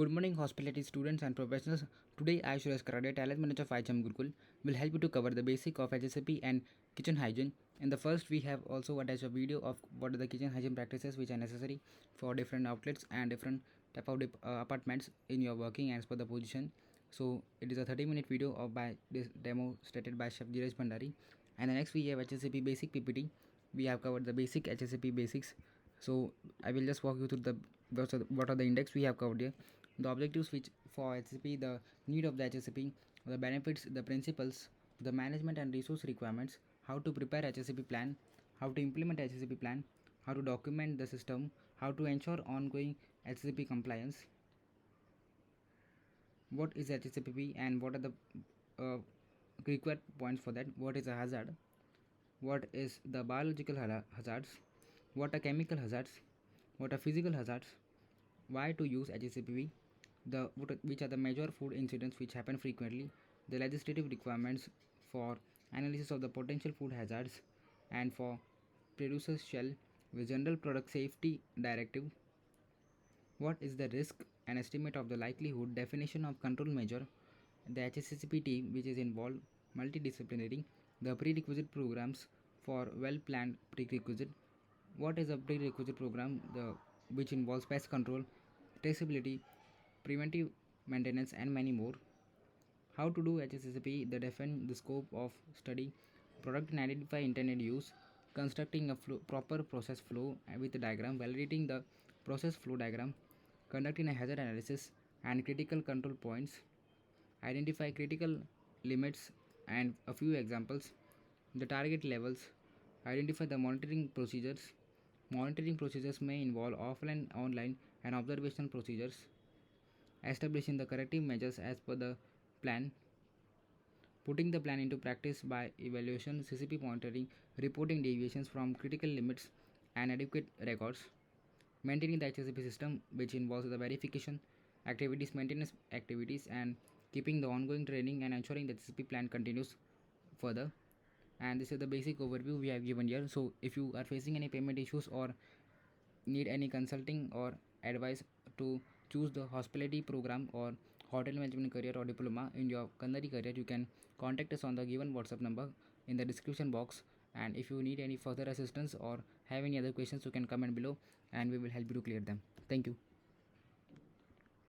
Good morning, hospitality students and professionals. Today, I, Suresh Karade, talent manager of IHM Gurukul, will help you to cover the basic of HACCP and kitchen hygiene. In the first, we have also attached a video of what are the kitchen hygiene practices which are necessary for different outlets and different type of apartments in your working as per the position. So, it is a 30-minute video of by this demo stated by Chef Jiraj Bhandari. And the next, we have HACCP basic PPT. We have covered the basic HACCP basics. So, I will just walk you through the what are the index we have covered here, the objectives which for HACCP, the need of the HACCP, the benefits, the principles, the management and resource requirements, how to prepare HACCP plan, how to implement HACCP plan, how to document the system, how to ensure ongoing HACCP compliance, what is HACCP and what are the required points for that, what is a hazard, what is the biological hazards, what are chemical hazards, what are physical hazards, why to use HACCP, which are the major food incidents which happen frequently, the legislative requirements for analysis of the potential food hazards, and for producers shall with general product safety directive, what is the risk and estimate of the likelihood, definition of control measure, the HACCP team which is involved multidisciplinary, the prerequisite programs for well planned prerequisite, what is a prerequisite program, the which involves pest control, traceability, preventive maintenance, and many more. How to do HACCP, the define the scope of study, product and identify intended use, constructing a proper process flow with a diagram, validating the process flow diagram, conducting a hazard analysis and critical control points, identify critical limits and a few examples, the target levels, identify the monitoring procedures. Monitoring procedures may involve offline, online, and observational procedures, establishing the corrective measures as per the plan, putting the plan into practice by evaluation, CCP monitoring, reporting deviations from critical limits and adequate records, maintaining the HACCP system which involves the verification activities, maintenance activities, and keeping the ongoing training and ensuring that the CCP plan continues further. And this is the basic overview we have given here. So if you are facing any payment issues or need any consulting or advice to choose the hospitality program or hotel management career or diploma in your culinary career, you can contact us on the given WhatsApp number in the description box. And if you need any further assistance or have any other questions, you can comment below and we will help you to clear them. Thank you.